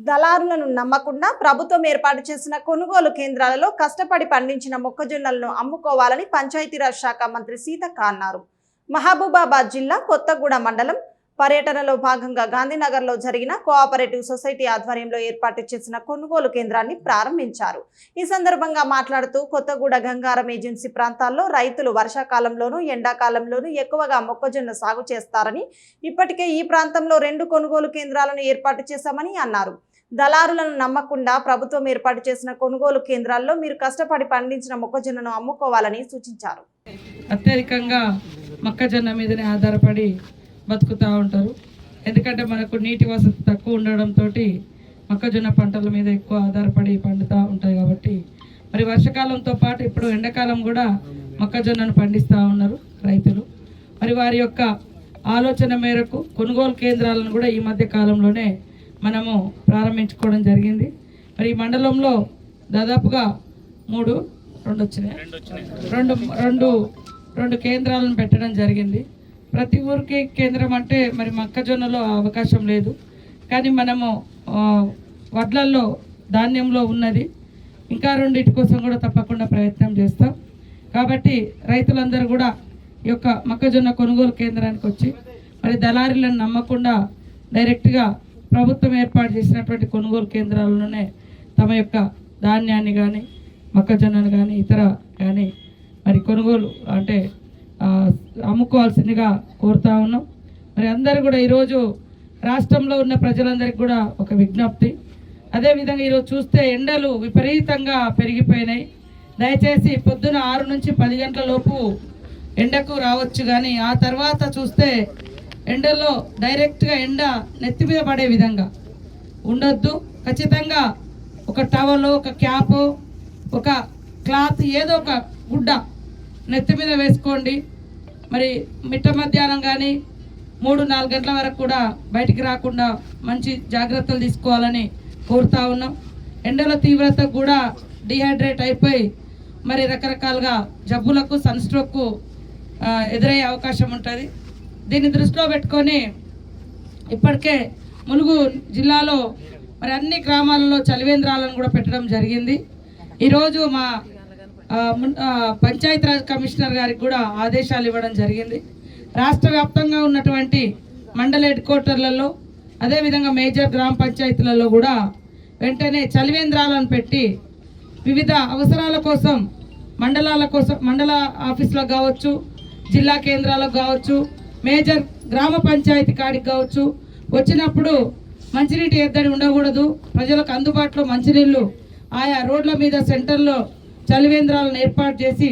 దళారులను నమ్మకుండా ప్రభుత్వం ఏర్పాటు చేసిన కొనుగోలు కేంద్రాలలో కష్టపడి పండించిన మొక్కజొన్నలను అమ్ముకోవాలని పంచాయతీరాజ్ శాఖ మంత్రి సీతక్క అన్నారు. మహబూబాబాద్ జిల్లా కొత్తగూడ మండలం పర్యటనలో భాగంగా గాంధీనగర్లో జరిగిన కోఆపరేటివ్ సొసైటీ ఆధ్వర్యంలో ఏర్పాటు చేసిన కొనుగోలు కేంద్రాన్ని ప్రారంభించారు. ఈ సందర్భంగా మాట్లాడుతూ కొత్తగూడ గంగారం ఏజెన్సీ ప్రాంతాల్లో రైతులు వర్షాకాలంలోనూ ఎండాకాలంలోనూ ఎక్కువగా మొక్కజొన్న సాగు చేస్తారని, ఇప్పటికే ఈ ప్రాంతంలో 2 కొనుగోలు కేంద్రాలను ఏర్పాటు చేశామని అన్నారు. దళారులను నమ్మకుండా ప్రభుత్వం ఏర్పాటు చేసిన కొనుగోలు కేంద్రాల్లో మీరు కష్టపడి పండించిన మొక్కజొన్నను అమ్ముకోవాలని సూచించారు. అత్యధికంగా మొక్కజొన్న మీదనే ఆధారపడి బతుకుతూ ఉంటారు. ఎందుకంటే మనకు నీటి వసతి తక్కువ ఉండడంతో మొక్కజొన్న పంటల మీద ఎక్కువ ఆధారపడి పండుతూ ఉంటాయి. కాబట్టి మరి వర్షాకాలంతో పాటు ఇప్పుడు ఎండాకాలం కూడా మొక్కజొన్నను పండిస్తూ ఉన్నారు రైతులు. మరి వారి యొక్క ఆలోచన మేరకు కొనుగోలు కేంద్రాలను కూడా ఈ మధ్య కాలంలోనే మనము ప్రారంభించుకోవడం జరిగింది. మరి ఈ మండలంలో దాదాపుగా రెండు కేంద్రాలను పెట్టడం జరిగింది. ప్రతి ఊరికి కేంద్రం అంటే మరి మొక్కజొన్నలో అవకాశం లేదు, కానీ మనము వడ్లల్లో ధాన్యంలో ఉన్నది. ఇంకా 2 కోసం కూడా తప్పకుండా ప్రయత్నం చేస్తాం. కాబట్టి రైతులందరూ కూడా ఈ యొక్క మొక్కజొన్న కొనుగోలు కేంద్రానికి వచ్చి మరి దళారీలను నమ్మకుండా డైరెక్ట్గా ప్రభుత్వం ఏర్పాటు చేసినటువంటి కొనుగోలు కేంద్రాలలోనే తమ యొక్క ధాన్యాన్ని కానీ మొక్కజొన్నను కానీ ఇతర కానీ మరి కొనుగోలు అంటే అమ్ముకోవాల్సిందిగా కోరుతా ఉన్నాం. మరి అందరూ కూడా ఈరోజు రాష్ట్రంలో ఉన్న ప్రజలందరికీ కూడా ఒక విజ్ఞప్తి. అదేవిధంగా ఈరోజు చూస్తే ఎండలు విపరీతంగా పెరిగిపోయినాయి. దయచేసి పొద్దున 6 నుంచి 10 గంటల లోపు ఎండకు రావచ్చు, కానీ ఆ తర్వాత చూస్తే ఎండల్లో డైరెక్ట్గా ఎండ నెత్తి మీద పడే విధంగా ఉండొద్దు. ఖచ్చితంగా ఒక టవలో, ఒక క్యాపో, ఒక క్లాత్, ఏదో ఒక గుడ్డ నెత్తి మీద వేసుకోండి. మరి మిట్ట మధ్యాహ్నం కానీ 3-4 గంటల వరకు కూడా బయటికి రాకుండా మంచి జాగ్రత్తలు తీసుకోవాలని కోరుతా ఉన్నాం. ఎండల తీవ్రత కూడా డిహైడ్రేట్ అయిపోయి మరి రకరకాలుగా జబ్బులకు, సన్ స్ట్రోక్కు ఎదురయ్యే అవకాశం ఉంటుంది. దీన్ని దృష్టిలో పెట్టుకొని ఇప్పటికే ములుగు జిల్లాలో మరి అన్ని గ్రామాలలో చలివేంద్రాలను కూడా పెట్టడం జరిగింది. ఈరోజు మా పంచాయతీరాజ్ కమిషనర్ గారికి కూడా ఆదేశాలు ఇవ్వడం జరిగింది. రాష్ట్ర వ్యాప్తంగా ఉన్నటువంటి మండల హెడ్ క్వార్టర్లలో, అదేవిధంగా మేజర్ గ్రామ పంచాయతీలలో కూడా వెంటనే చలివేంద్రాలను పెట్టి వివిధ అవసరాల కోసం మండల ఆఫీసులకు కావచ్చు, జిల్లా కేంద్రాలకు కావచ్చు, మేజర్ గ్రామ పంచాయతీ కాడికి కావచ్చు వచ్చినప్పుడు మంచినీటి ఎద్దడి ఉండకూడదు. ప్రజలకు అందుబాటులో మంచినీళ్ళు ఆయా రోడ్ల మీద సెంటర్లో చలివేంద్రాలను ఏర్పాటు చేసి